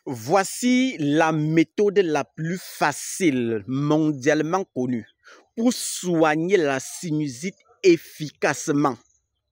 Voici la méthode la plus facile, mondialement connue, pour soigner la sinusite efficacement.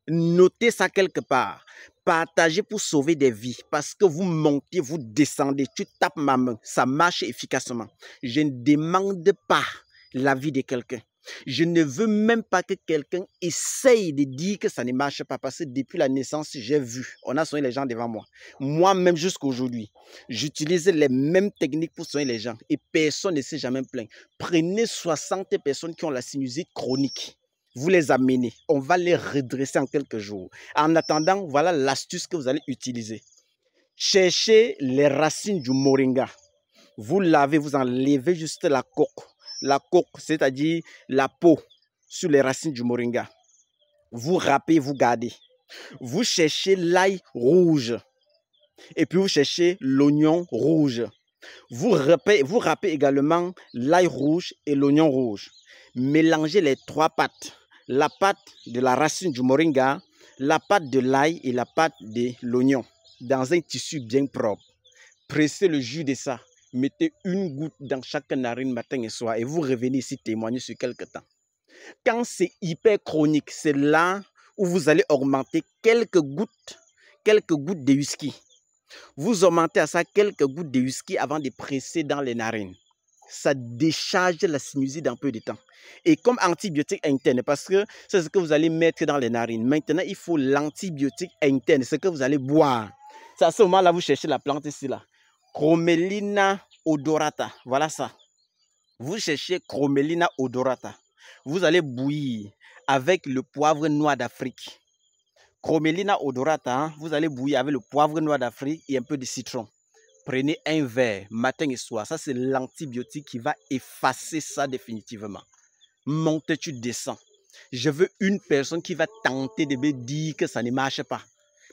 Notez ça quelque part. Partagez pour sauver des vies. Parce que vous montez, vous descendez, tu tapes ma main. Ça marche efficacement. Je ne demande pas l'avis de quelqu'un. Je ne veux même pas que quelqu'un essaye de dire que ça ne marche pas. Parce que depuis la naissance, j'ai vu. On a soigné les gens devant moi. Moi-même jusqu'à aujourd'hui, j'utilise les mêmes techniques pour soigner les gens. Et personne ne s'est jamais plaint. Prenez 60 personnes qui ont la sinusite chronique. Vous les amenez, on va les redresser en quelques jours. En attendant, voilà l'astuce que vous allez utiliser. Cherchez les racines du moringa. Vous lavez, vous enlevez juste la coque. La coque, c'est-à-dire la peau sur les racines du moringa. Vous râpez, vous gardez. Vous cherchez l'ail rouge. Et puis vous cherchez l'oignon rouge. Vous râpez également l'ail rouge et l'oignon rouge. Mélangez les trois pâtes. La pâte de la racine du moringa, la pâte de l'ail et la pâte de l'oignon dans un tissu bien propre. Pressez le jus de ça. Mettez une goutte dans chaque narine matin et soir et vous revenez ici témoigner sur quelques temps. Quand c'est hyper chronique, c'est là où vous allez augmenter quelques gouttes de whisky. Vous augmentez à ça quelques gouttes de whisky avant de presser dans les narines. Ça décharge la sinusite en peu de temps. Et comme antibiotique interne, parce que c'est ce que vous allez mettre dans les narines. Maintenant, il faut l'antibiotique interne, ce que vous allez boire. C'est à ce moment-là, vous cherchez la plante ici, là. Chromelina odorata, voilà ça. Vous cherchez Chromelina odorata. Vous allez bouillir avec le poivre noir d'Afrique. Chromelina odorata, vous allez bouillir avec le poivre noir d'Afrique et un peu de citron. Prenez un verre matin et soir. Ça, c'est l'antibiotique qui va effacer ça définitivement. Monte, tu descends. Je veux une personne qui va tenter de me dire que ça ne marche pas.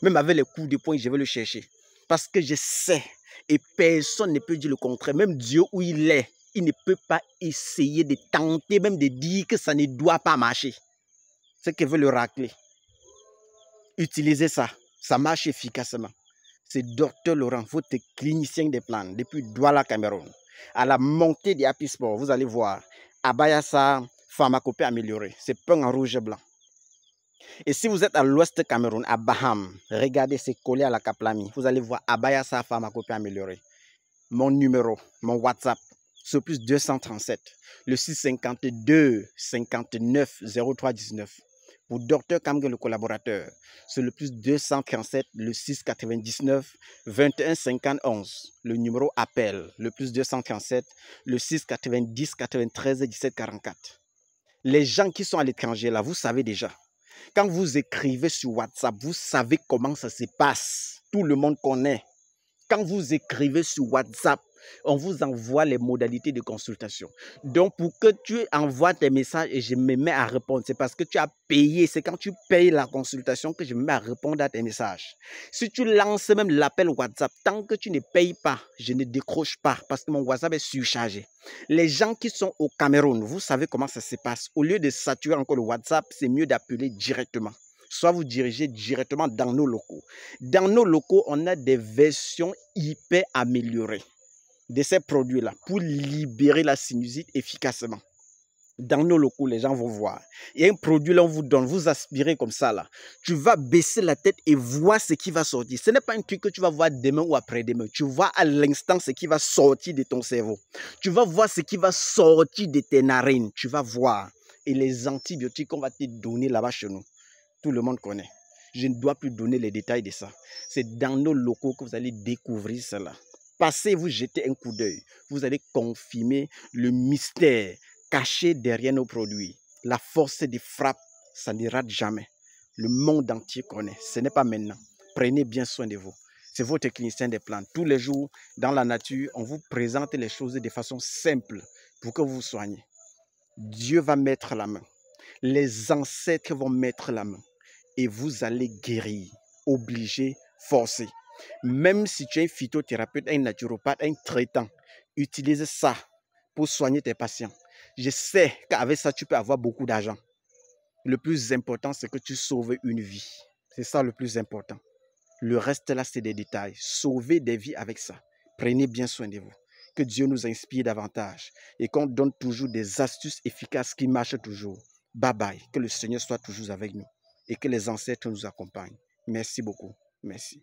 Même avec les coups de poing, je vais le chercher. Parce que je sais, et personne ne peut dire le contraire. Même Dieu où il est, il ne peut pas essayer de tenter, même de dire que ça ne doit pas marcher. C'est ce que veut le racler. Utilisez ça. Ça marche efficacement. C'est Dr Laurent, votre clinicien des plantes, depuis Douala, Cameroun. À la montée des Happy Sport, vous allez voir Abayasa pharmacopée améliorée. C'est peint en rouge et blanc. Et si vous êtes à l'ouest Cameroun, à Baham, regardez, c'est collé à la Kaplami. Vous allez voir Abayasa pharmacopée améliorée. Mon numéro, mon WhatsApp, c'est plus 237, le 652 59 03 19. Pour Dr Kamge, le collaborateur, c'est le plus 237, le 699 21 51. Le numéro appel, le plus 237, le 690 93 17 44. Les gens qui sont à l'étranger, là, vous savez déjà. Quand vous écrivez sur WhatsApp, vous savez comment ça se passe. Tout le monde connaît. Quand vous écrivez sur WhatsApp, on vous envoie les modalités de consultation. Donc, pour que tu envoies tes messages et je me mets à répondre, c'est parce que tu as payé. C'est quand tu payes la consultation que je me mets à répondre à tes messages. Si tu lances même l'appel WhatsApp, tant que tu ne payes pas, je ne décroche pas parce que mon WhatsApp est surchargé. Les gens qui sont au Cameroun, vous savez comment ça se passe. Au lieu de saturer encore le WhatsApp, c'est mieux d'appeler directement. Soit vous dirigez directement dans nos locaux. Dans nos locaux, on a des versions hyper améliorées de ces produits-là pour libérer la sinusite efficacement. Dans nos locaux, les gens vont voir. Il y a un produit là, on vous donne, vous aspirez comme ça là. Tu vas baisser la tête et voir ce qui va sortir. Ce n'est pas un truc que tu vas voir demain ou après-demain. Tu vois à l'instant ce qui va sortir de ton cerveau. Tu vas voir ce qui va sortir de tes narines. Tu vas voir. Et les antibiotiques qu'on va te donner là-bas chez nous, tout le monde connaît. Je ne dois plus donner les détails de ça. C'est dans nos locaux que vous allez découvrir cela. Passez, vous jetez un coup d'œil. Vous allez confirmer le mystère caché derrière nos produits. La force de frappe, ça ne rate jamais. Le monde entier connaît. Ce n'est pas maintenant. Prenez bien soin de vous. C'est votre clinicien des plantes. Tous les jours, dans la nature, on vous présente les choses de façon simple pour que vous vous soignez. Dieu va mettre la main. Les ancêtres vont mettre la main. Et vous allez guérir. Obligé, forcé. Même si tu es un phytothérapeute, un naturopathe, un traitant, utilise ça pour soigner tes patients. Je sais qu'avec ça, tu peux avoir beaucoup d'argent. Le plus important, c'est que tu sauves une vie. C'est ça le plus important. Le reste là, c'est des détails. Sauver des vies avec ça. Prenez bien soin de vous. Que Dieu nous inspire davantage et qu'on donne toujours des astuces efficaces qui marchent toujours. Bye bye. Que le Seigneur soit toujours avec nous et que les ancêtres nous accompagnent. Merci beaucoup. Merci.